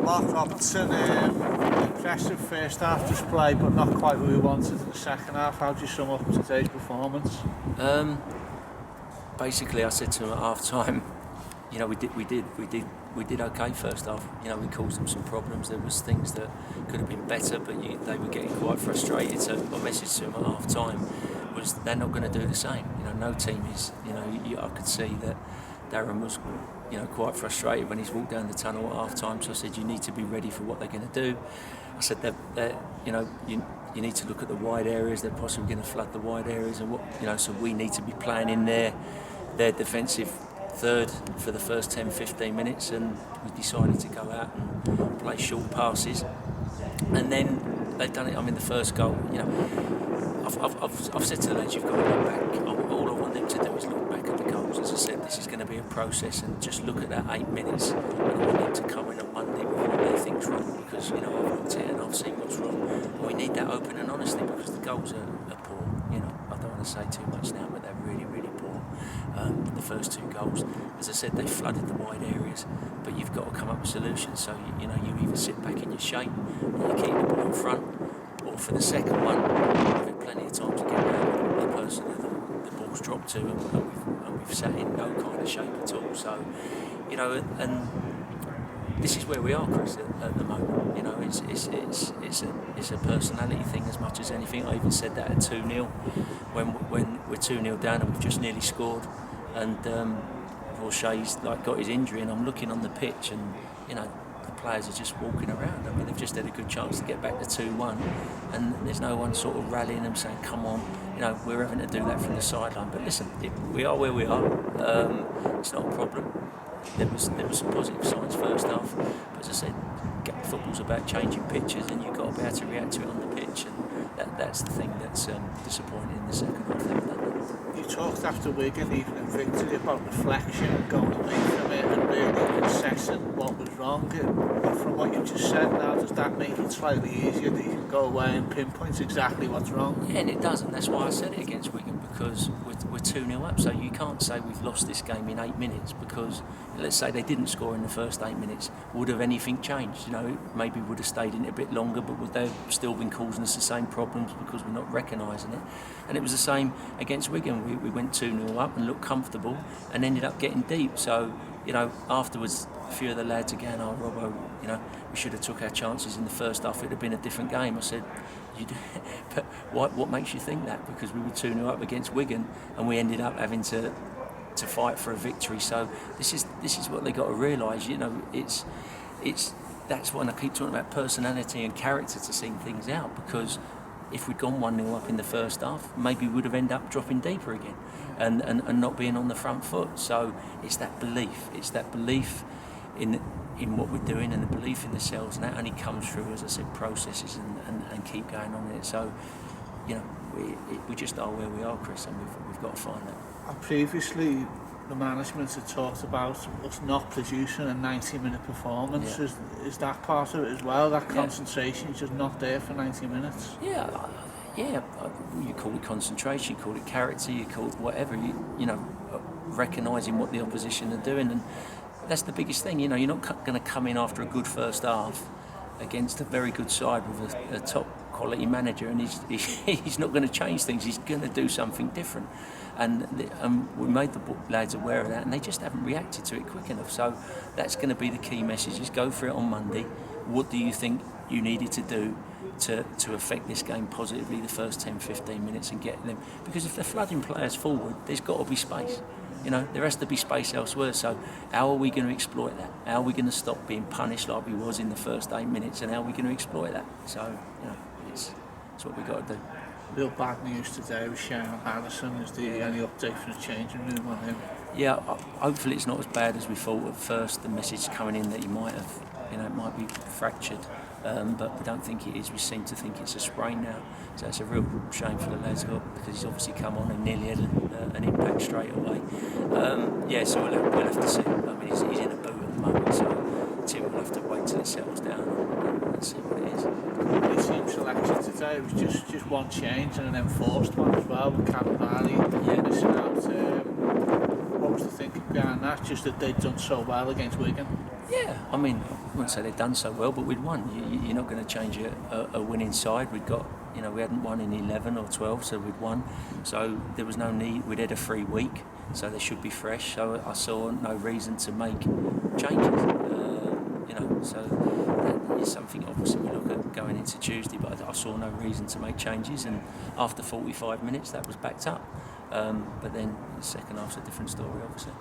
Mark Robertson, impressive first half display, but not quite what we wanted in the second half. How do you sum up today's performance? Basically, I said to him at half time, you know, we did okay first half. You know, we caused them some problems. There was things that could have been better, but they were getting quite frustrated. So my message to them at half time was they're not going to do the same. You know, no team is. You know, I could see that Darren was, you know, quite frustrated when he's walked down the tunnel at half time. So I said, you need to be ready for what they're going to do. I said that you know, you need to look at the wide areas. They're possibly going to flood the wide areas, and what, you know, so we need to be playing in their defensive third for the first 10-15 minutes, and we decided to go out and play short passes, and then they've done it. I mean, the first goal, you know, I've said to the lads, you've got to look back. All I want them to do is look back at the goals. As I said, this is going to be a process, and just look at that 8 minutes. And I want them to come in on Monday with what they think's wrong, because, you know, I've looked at it and I've seen what's wrong, and we need that open and honesty, because the goals are poor. You know, I don't want to say too much now, but they're really, really poor. The first two goals, as I said, they flooded the wide areas, but you've got to come up with solutions. So you know, you either sit back in your shape and you keep the ball in front, or for the second one, you've had plenty of time to get around the person that the ball's dropped to, and we've sat in no kind of shape at all. So, you know, and this is where we are, Chris, at the moment. You know, it's a personality thing as much as anything. I even said that at 2-0 when we're 2-0 down and we've just nearly scored, and Shay's like got his injury, and I'm looking on the pitch, and you know, the players are just walking around. I mean, they've just had a good chance to get back to 2-1, and there's no one sort of rallying them saying, come on, you know, we're having to do that from the sideline. But listen, we are where we are. It's not a problem. There was some positive signs first half, but as I said, football's about changing pitches, and you've got to be able to react to it on the pitch, and that's the thing that's disappointing in the second half. You talked after Wigan, even in victory, about reflection and going away from it and really assessing what was wrong. From what you just said now, does that make it slightly easier that you can go away and pinpoint exactly what's wrong? Yeah, and it doesn't. That's why I said it against Wigan, because we're 2-0 up, so you can't say we've lost this game in 8 minutes, because let's say they didn't score in the first 8 minutes. Would have anything changed? You know, maybe would have stayed in it a bit longer, but would they have still been causing us the same problems because we're not recognising it? And it was the same against Wigan. We went 2-0 up and looked comfortable and ended up getting deep. So, you know, afterwards, a few of the lads again, Robbo, you know, we should have took our chances in the first half. It would have been a different game. I said, you do, but what makes you think that? Because we were 2-0 up against Wigan and we ended up having to fight for a victory. So this is what they got to realise. You know, it's that's when I keep talking about personality and character to see things out, because if we'd gone 1-0 up in the first half, maybe we would have ended up dropping deeper again and not being on the front foot. So it's that belief. It's that belief in what we're doing, and the belief in themselves, and that only comes through, as I said, processes and keep going on it. So, you know, we just are where we are, Chris, and we've got to find that. And previously, the management had talked about us not producing a 90-minute performance. Yeah. Is that part of it as well? That concentration is just not there for 90 minutes? Yeah. You call it concentration, you call it character, you call it whatever. You know, recognising what the opposition are doing, and that's the biggest thing. You know, you're not going to come in after a good first half against a very good side with a top quality manager, and he's not going to change things. He's going to do something different, and we made the lads aware of that, and they just haven't reacted to it quick enough. So that's going to be the key message: is go for it on Monday. What do you think you needed to do to affect this game positively the first 10-15 minutes and get them? Because if they're flooding players forward, there's got to be space. You know, there has to be space elsewhere. So how are we going to exploit that? How are we going to stop being punished like we was in the first 8 minutes, and how are we going to exploit that? So, you know, it's what we've got to do. Real bad news today with Shane Harrison. Is there any update from the changing room on him? Yeah, hopefully it's not as bad as we thought at first. The message coming in that he might have, you know, it might be fractured. But we don't think it is. We seem to think it's a sprain now. So it's a real shame for the lads, because he's obviously come on and nearly had an impact straight away. So we'll have to see. I mean, he's in a boot at the moment, so Tim will have to wait till he settles down and see what it is. The team selection today was just one change and an enforced one as well, with Cannavale missing out. What was the thinking behind that, just that they'd done so well against Wigan? Yeah, I mean, I wouldn't say they'd done so well, but we'd won. You're not going to change a winning side. We'd got, we hadn't won in 11 or 12, so we'd won. So there was no need. We'd had a free week, so they should be fresh. So I saw no reason to make changes. So that is something obviously we look at going into Tuesday, but I saw no reason to make changes. And after 45 minutes, that was backed up. But then the second half's a different story, obviously.